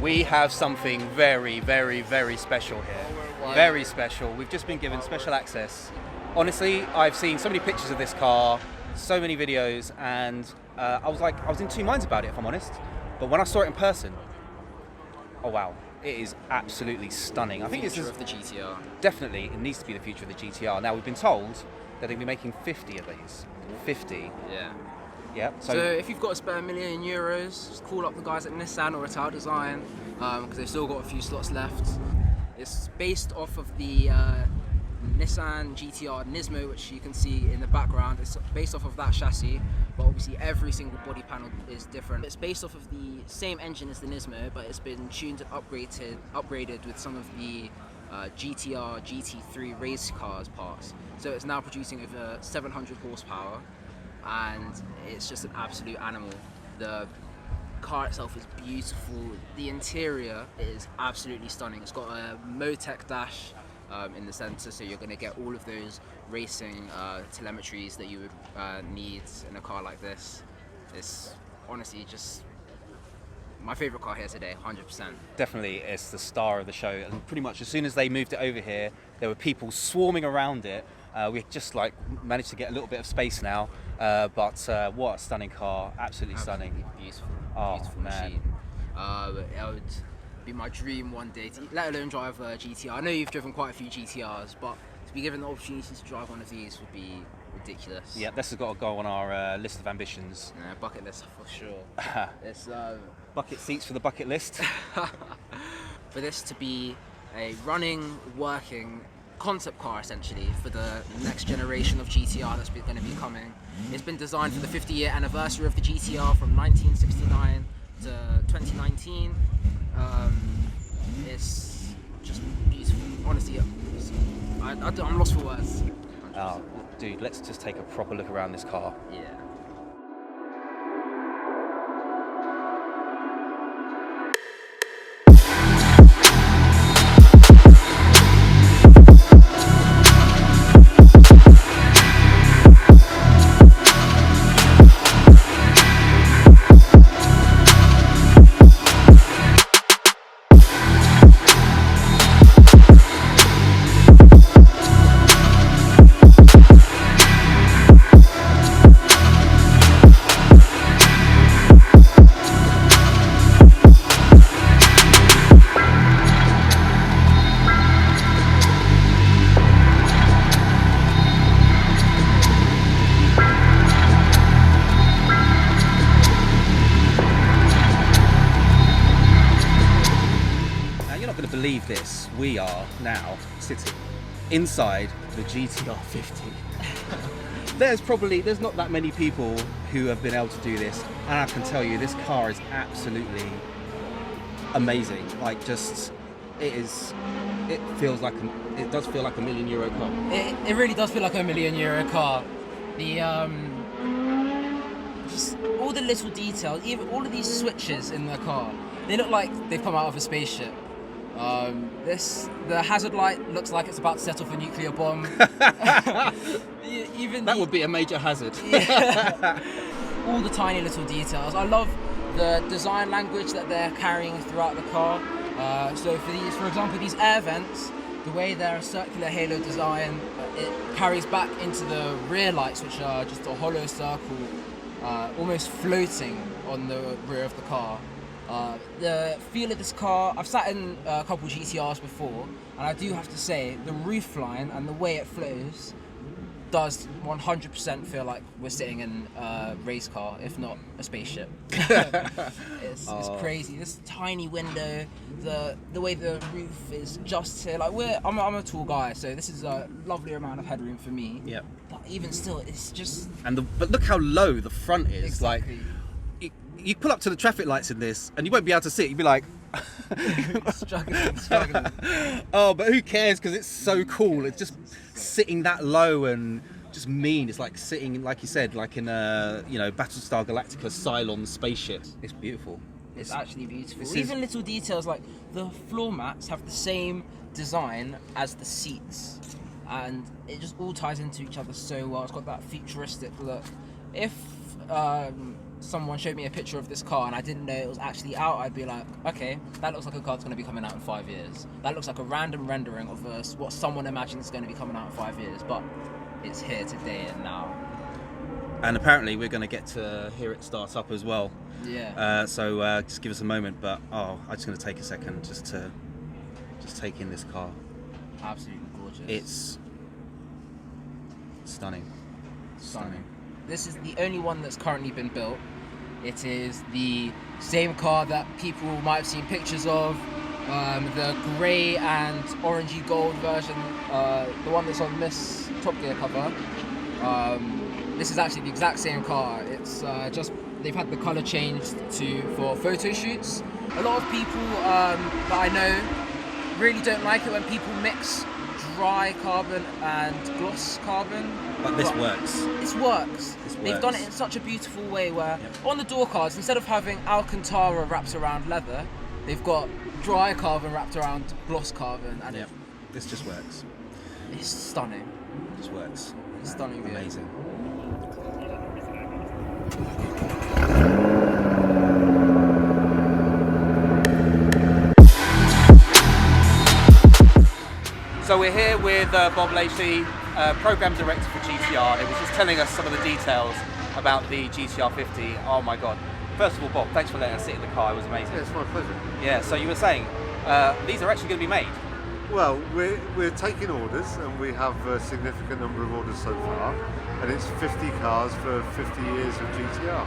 We have something very, very, very special here. Very special. We've just been given special access. Honestly, I've seen so many pictures of this car, so many videos, and I was in two minds about it, if I'm honest. But when I saw it in person, oh wow, it is absolutely stunning. I think this is of the GT-R. Definitely, it needs to be the future of the GT-R. Now, we've been told that they'll be making 50 of these. 50. Yeah. Yeah. So if you've got a spare €1 million, just call up the guys at Nissan or Italdesign, because they've still got a few slots left. It's based off of the Nissan GT-R Nismo, which you can see in the background. It's based off of that chassis, but obviously every single body panel is different. It's based off of the same engine as the Nismo, but it's been tuned and upgraded with some of the GT-R GT3 race cars parts. So it's now producing over 700 horsepower, and it's just an absolute animal. The car itself is beautiful. The interior is absolutely stunning. It's got a Motec dash in the center, so you're going to get all of those racing telemetries that you would need in a car like this. It's honestly just my favorite car here today, 100%. Definitely, it's the star of the show, and pretty much as soon as they moved it over here, there were people swarming around it. We just managed to get a little bit of space now, but what a stunning car! Absolutely stunning. Beautiful, beautiful machine. It would be my dream one day to, let alone drive a GT-R. I know you've driven quite a few GT-Rs, but to be given the opportunity to drive one of these would be ridiculous. Yeah, this has got to go on our list of ambitions. Yeah, bucket list for sure. It's bucket seats for the bucket list. For this to be a running, working concept car essentially for the next generation of GT-R that's going to be coming. It's been designed for the 50-year anniversary of the GT-R from 1969 to 2019. It's just beautiful. Honestly, I'm lost for words. Oh, dude, let's just take a proper look around this car. Yeah. Believe this, we are now sitting inside the GT-R50. There's not that many people who have been able to do this, and I can tell you this car is absolutely amazing. Like, just it does feel like a €1 million car. It really does feel like a €1 million car. The just all the little details, even all of these switches in the car, they look like they've come out of a spaceship. The hazard light looks like it's about to set off a nuclear bomb. That would be a major hazard. Yeah. All the tiny little details. I love the design language that they're carrying throughout the car. So for example, these air vents, the way they're a circular halo design, it carries back into the rear lights, which are just a hollow circle, almost floating on the rear of the car. The feel of this car, I've sat in a couple GT-Rs before, and I do have to say the roofline and the way it flows does 100% feel like we're sitting in a race car, if not a spaceship. It's crazy. This tiny window, the way the roof is just here. Like I'm a tall guy, so this is a lovely amount of headroom for me. Yeah. But even still, it's just. But look how low the front is. Exactly. Like. You pull up to the traffic lights in this and you won't be able to see it. You'd be like struggling. Oh, but who cares, because it's so cool. It's just sitting that low and just mean. It's like sitting, like you said, like in a Battlestar Galactica Cylon spaceship. It's beautiful. It's actually beautiful. Even little details like the floor mats have the same design as the seats, and it just all ties into each other so well. It's got that futuristic look. If someone showed me a picture of this car and I didn't know it was actually out, I'd be like, okay, that looks like a car that's going to be coming out in 5 years. That looks like a random rendering of what someone imagines is going to be coming out in 5 years, but it's here today and now. And apparently we're going to get to hear it start up as well. Yeah. So just give us a moment, but I'm just going to take a second just to take in this car. Absolutely gorgeous. It's stunning. Stunning. This is the only one that's currently been built. It is the same car that people might have seen pictures of, the grey and orangey gold version, the one that's on this Top Gear cover. This is actually the exact same car. It's just they've had the colour changed for photo shoots. A lot of people that I know really don't like it when people mix dry carbon and gloss carbon. But this works. This works. They've done it in such a beautiful way where on the door cards, instead of having Alcantara wrapped around leather, they've got dry carbon wrapped around gloss carbon. And this just works. It's stunning. It just works. It's stunning. Amazing. So we're here with Bob Laishley, Program Director for GT-R. He was just telling us some of the details about the GT-R50. Oh my God. First of all, Bob, thanks for letting us sit in the car. It was amazing. Yeah, it's my pleasure. Yeah, so you were saying, these are actually going to be made? Well, we're taking orders, and we have a significant number of orders so far, and it's 50 cars for 50 years of GT-R.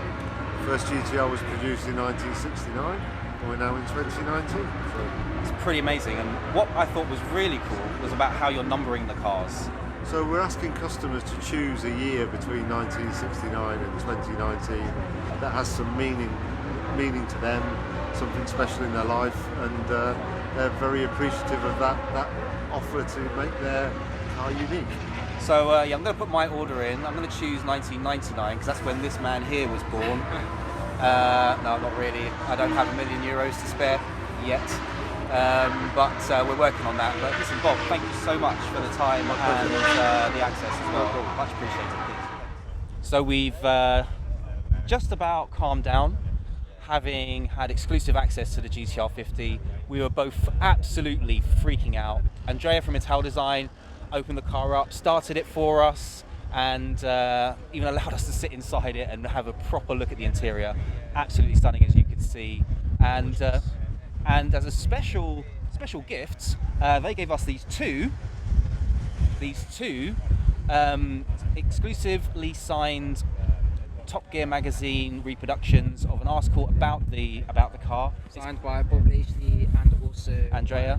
First GT-R was produced in 1969, and we're now in 2019. So. It's pretty amazing, and what I thought was really cool was about how you're numbering the cars. So we're asking customers to choose a year between 1969 and 2019 that has some meaning to them, something special in their life, and they're very appreciative of that offer to make their car unique. So I'm going to put my order in. I'm going to choose 1999 because that's when this man here was born. No, not really. I don't have €1 million to spare yet. But we're working on that. But listen, Bob, thank you so much for the time and the access as well. Much appreciated. So we've just about calmed down, having had exclusive access to the GT-R50. We were both absolutely freaking out. Andrea from Italdesign opened the car up, started it for us, and even allowed us to sit inside it and have a proper look at the interior. Absolutely stunning, as you could see. And as a special gift, they gave us these two exclusively signed Top Gear magazine reproductions of an article about the car. Signed by Bob Laishley and also Andrea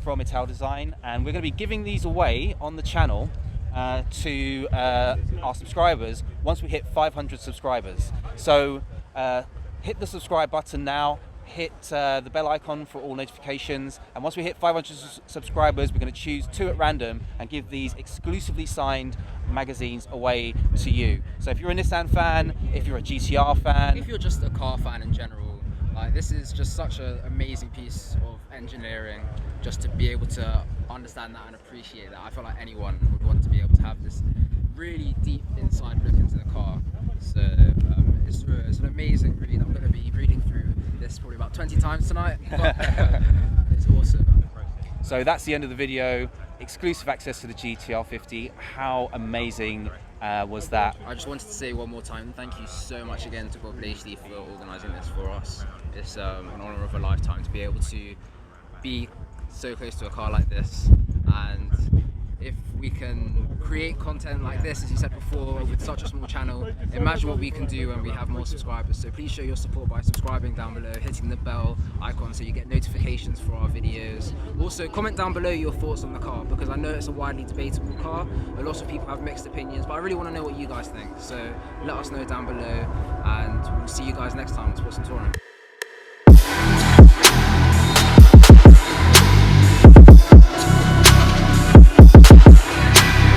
from Italdesign, and we're going to be giving these away on the channel to our subscribers once we hit 500 subscribers. So hit the subscribe button now. Hit the bell icon for all notifications, and once we hit 500 subscribers, we're going to choose 2 at random and give these exclusively signed magazines away to you. So if you're a Nissan fan, if you're a GT-R fan, if you're just a car fan in general, like, this is just such an amazing piece of engineering, just to be able to understand that and appreciate that. I feel like anyone would want to be able to have this really deep inside look into the car. So it's an amazing read. I'm going to be reading through this probably about 20 times tonight, but it's awesome. So that's the end of the video. Exclusive access to the GT-R50. How amazing was that? I just wanted to say one more time, thank you so much again to Bob Laishley for organising this for us. It's an honour of a lifetime to be able to be so close to a car like this, and if we can create content like this, as you said before, with such a small channel, imagine what we can do when we have more subscribers. So please show your support by subscribing down below, hitting the bell icon so you get notifications for our videos. Also, comment down below your thoughts on the car, because I know it's a widely debatable car. A lot of people have mixed opinions, but I really want to know what you guys think. So let us know down below, and we'll see you guys next time on Sports and Touring.